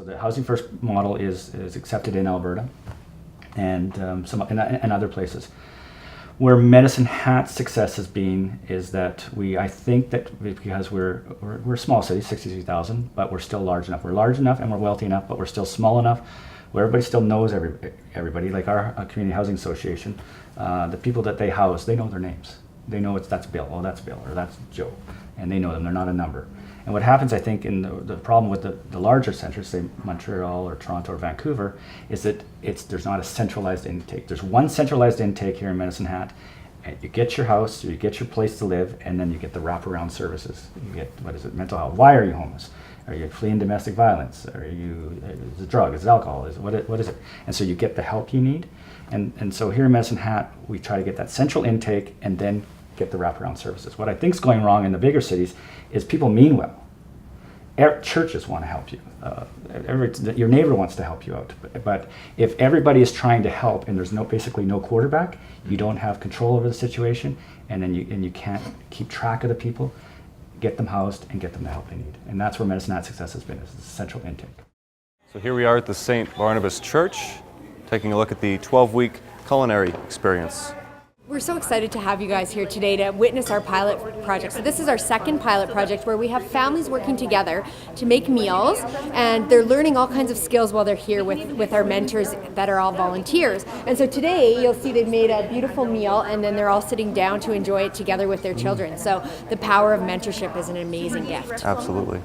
So the Housing First model is accepted in Alberta and and other places. Where Medicine Hat's success has been is that I think that because we're a small city, 63,000, but we're still large enough. We're large enough and we're wealthy enough, but we're still small enough where everybody still knows everybody. Like our community housing association, the people that they house, they know their names. They know that's Bill, oh that's Bill, or that's Joe, and they know them. They're not a number. And what happens, I think, in the problem with the larger centers, say Montreal or Toronto or Vancouver, is that there's not a centralized intake. There's one centralized intake here in Medicine Hat, and you get your house, you get your place to live, and then you get the wraparound services. You get, mental health. Why are you homeless? Are you fleeing domestic violence? Is it a drug? Is it alcohol? What is it? And so you get the help you need. And so here in Medicine Hat, we try to get that central intake and then get the wraparound services. What I think is going wrong in the bigger cities is people mean well. Churches want to help you. Your neighbor wants to help you out. But if everybody is trying to help and there's basically no quarterback, you don't have control over the situation, and then you can't keep track of the people, get them housed, and get them the help they need. And that's where Medicine Hat's success has been, is the central intake. So here we are at the St. Barnabas Church, taking a look at the 12-week culinary experience. We're so excited to have you guys here today to witness our pilot project. So this is our second pilot project where we have families working together to make meals, and they're learning all kinds of skills while they're here with our mentors that are all volunteers. And so today you'll see they've made a beautiful meal, and then they're all sitting down to enjoy it together with their children. So the power of mentorship is an amazing gift. Absolutely.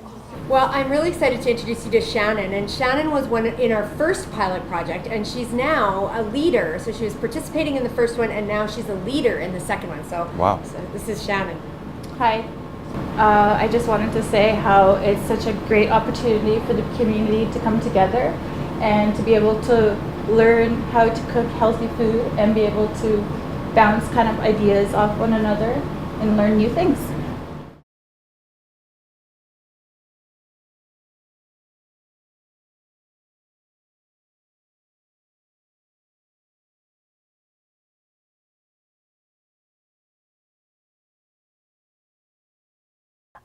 Well, I'm really excited to introduce you to Shannon, and Shannon was one in our first pilot project, and she's now a leader. So she was participating in the first one, and now she's a leader in the second one. So, wow. So this is Shannon. Hi. I just wanted to say how it's such a great opportunity for the community to come together and to be able to learn how to cook healthy food and be able to bounce kind of ideas off one another and learn new things.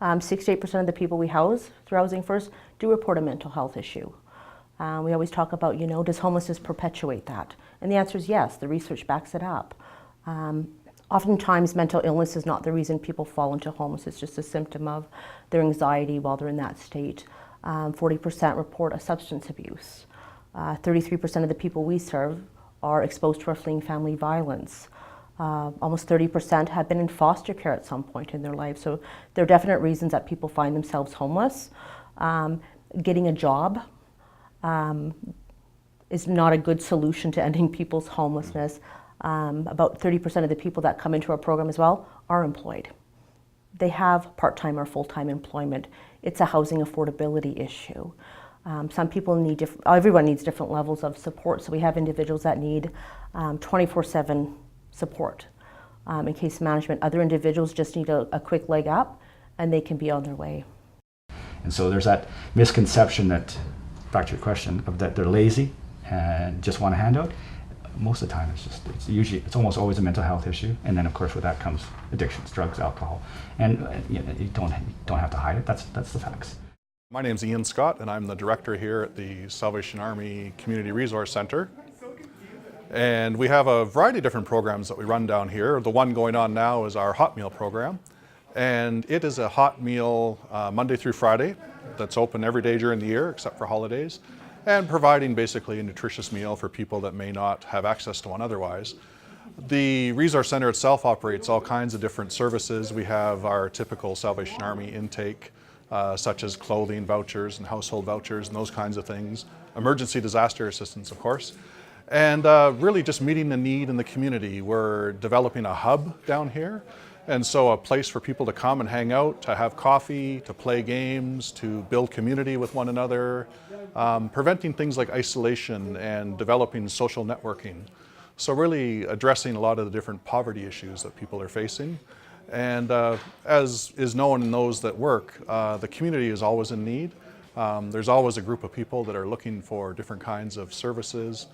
Um, 68% of the people we house through Housing First do report a mental health issue. We always talk about, does homelessness perpetuate that? And the answer is yes, the research backs it up. Oftentimes mental illness is not the reason people fall into homelessness, it's just a symptom of their anxiety while they're in that state. 40% report a substance abuse. 33% of the people we serve are exposed to or fleeing family violence. Almost 30% have been in foster care at some point in their life. So there are definite reasons that people find themselves homeless. Getting a job is not a good solution to ending people's homelessness. About 30% of the people that come into our program as well are employed. They have part-time or full-time employment. It's a housing affordability issue. Some people need everyone needs different levels of support. So we have individuals that need 24/7 support. In case management, other individuals just need a quick leg up and they can be on their way. And so there's that misconception that, back to your question, of that they're lazy and just want a handout. Most of the time it's almost always a mental health issue, and then of course with that comes addictions, drugs, alcohol, and you don't have to hide it. That's the facts. My name's Ian Scott, and I'm the director here at the Salvation Army Community Resource Center. And we have a variety of different programs that we run down here. The one going on now is our hot meal program. And it is a hot meal Monday through Friday that's open every day during the year except for holidays, and providing basically a nutritious meal for people that may not have access to one otherwise. The Resource Center itself operates all kinds of different services. We have our typical Salvation Army intake, such as clothing vouchers and household vouchers and those kinds of things. Emergency disaster assistance, of course. And really just meeting the need in the community. We're developing a hub down here, and so a place for people to come and hang out, to have coffee, to play games, to build community with one another, preventing things like isolation and developing social networking. So really addressing a lot of the different poverty issues that people are facing. And as is known in those that work, the community is always in need. There's always a group of people that are looking for different kinds of services.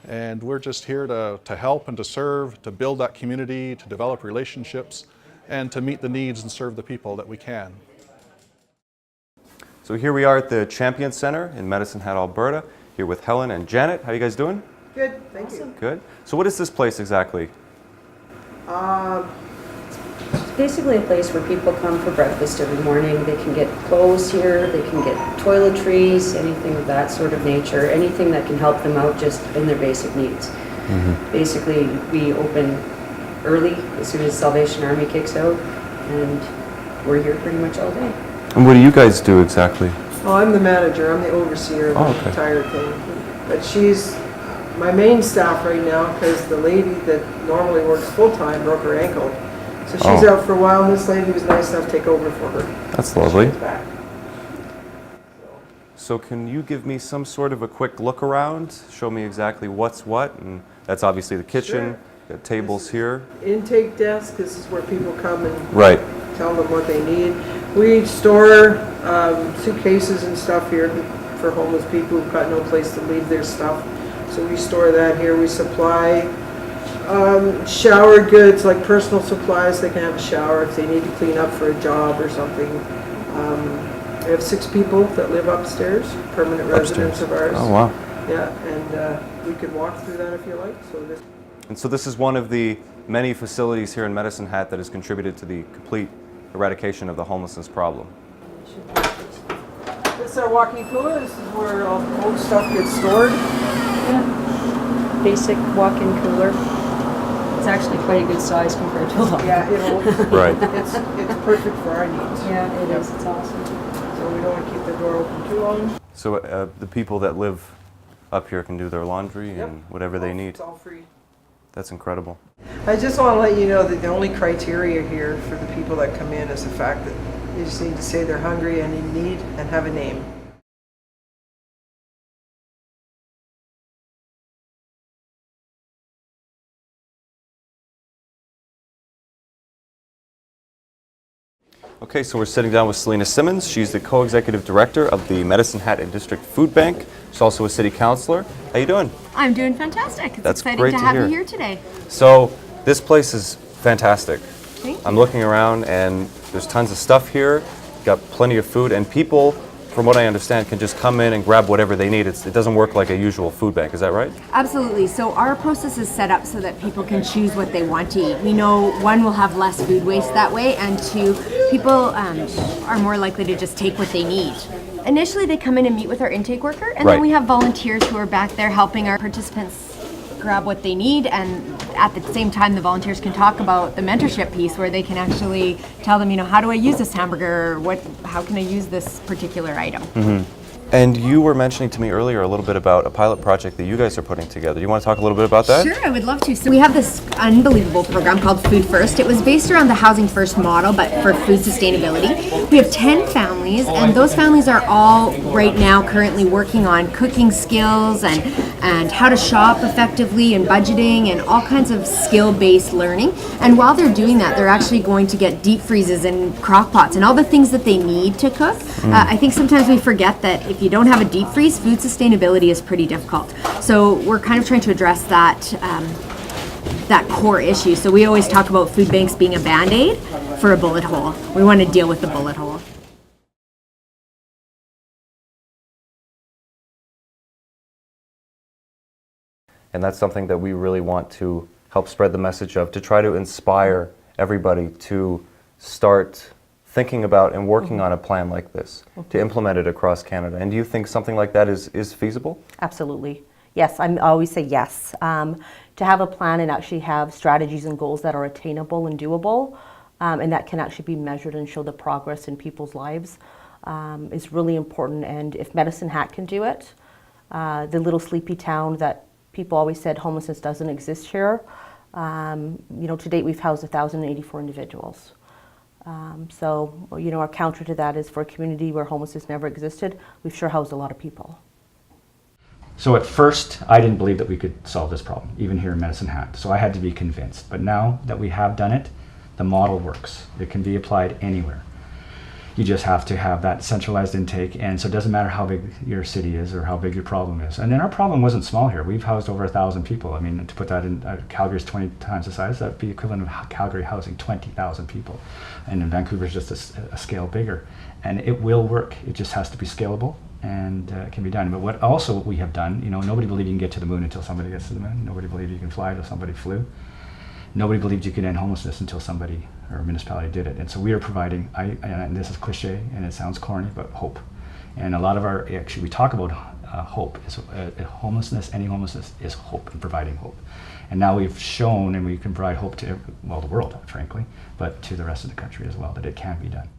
And we're just here to help and to serve, to build that community, to develop relationships, and to meet the needs and serve the people that we can. So here we are at the Champion Center in Medicine Hat, Alberta, here with Helen and Janet. How are you guys doing? Good, thank you. Good. So what is this place exactly? It's basically a place where people come for breakfast every morning. They can get clothes here, they can get toiletries, anything of that sort of nature, anything that can help them out just in their basic needs. Basically, we open early as soon as Salvation Army kicks out, and we're here pretty much all day. And what do you guys do exactly? Well, I'm the manager, I'm the overseer of the entire thing. But she's my main staff right now because the lady that normally works full-time broke her ankle. So she's out for a while, and this lady was nice enough to take over for her. That's lovely. She's back. So can you give me some sort of a quick look around? Show me exactly what's what, and that's obviously the kitchen. Sure. Got tables here. Intake desk, this is where people come and Right. tell them what they need. We store suitcases and stuff here for homeless people who've got no place to leave their stuff. So we store that here. We supply shower goods, like personal supplies. They can have a shower if they need to clean up for a job or something. We have 6 people that live upstairs, permanent residents of ours. Oh, wow. Yeah, and we could walk through that if you like. And so this is one of the many facilities here in Medicine Hat that has contributed to the complete eradication of the homelessness problem. This is our walk-in cooler. This is where all the old stuff gets stored. Yeah. Basic walk-in cooler. It's actually quite a good size compared to a lot. Yeah, Right. it's perfect for our needs. Yeah, it is. It's awesome. So we don't want to keep the door open too long. So the people that live up here can do their laundry and whatever they need. It's all free. That's incredible. I just want to let you know that the only criteria here for the people that come in is the fact that they just need to say they're hungry and in need and have a name. Okay, so we're sitting down with Selena Simmons. She's the co-executive director of the Medicine Hat and District Food Bank. She's also a city councilor. How you doing? I'm doing fantastic. It's That's exciting great to to have hear. you here today. So this place is fantastic. Thank you. I'm looking around and there's tons of stuff here. Got plenty of food, and people, from what I understand, can just come in and grab whatever they need. It doesn't work like a usual food bank. Is that right? Absolutely. So our process is set up so that people can choose what they want to eat. We know, one, we'll have less food waste that way, and 2, people are more likely to just take what they need. Initially, they come in and meet with our intake worker, and then we have volunteers who are back there helping our participants grab what they need, and at the same time the volunteers can talk about the mentorship piece where they can actually tell them, how do I use this hamburger, or how can I use this particular item. And you were mentioning to me earlier a little bit about a pilot project that you guys are putting together. Do you want to talk a little bit about that? Sure, I would love to. So we have this unbelievable program called Food First. It was based around the Housing First model, but for food sustainability. We have 10 families, and those families are all right now currently working on cooking skills and how to shop effectively and budgeting and all kinds of skill-based learning. And while they're doing that, they're actually going to get deep freezes and crock pots and all the things that they need to cook. I think sometimes we forget that if you don't have a deep freeze, food sustainability is pretty difficult. So we're kind of trying to address that that core issue. So we always talk about food banks being a Band-Aid for a bullet hole. We want to deal with the bullet hole. And that's something that we really want to help spread the message of, to try to inspire everybody to start thinking about and working on a plan like this, to implement it across Canada. And do you think something like that is feasible? Absolutely. Yes, I always say yes. To have a plan and actually have strategies and goals that are attainable and doable, and that can actually be measured and show the progress in people's lives is really important. And if Medicine Hat can do it, the little sleepy town that people always said homelessness doesn't exist here, to date we've housed 1,084 individuals. So, our counter to that is, for a community where homelessness never existed, we've sure housed a lot of people. So at first, I didn't believe that we could solve this problem, even here in Medicine Hat. So I had to be convinced. But now that we have done it, the model works. It can be applied anywhere. You just have to have that centralized intake, and so it doesn't matter how big your city is or how big your problem is. And then our problem wasn't small here. We've housed over 1,000 people. I mean, to put that in, Calgary's 20 times the size. That'd be equivalent of Calgary housing 20,000 people, and in Vancouver's just a scale bigger. And it will work. It just has to be scalable, and it can be done. But what also we have done, you know, nobody believed you can get to the moon until somebody gets to the moon. Nobody believed you can fly until somebody flew. Nobody believed you could end homelessness until somebody or a municipality did it. And so we are providing, and this is cliche and it sounds corny, but hope. And a lot of our, actually we talk about hope. Is homelessness, any homelessness is hope and providing hope. And now we've shown, and we can provide hope to, well, the world, frankly, but to the rest of the country as well, that it can be done.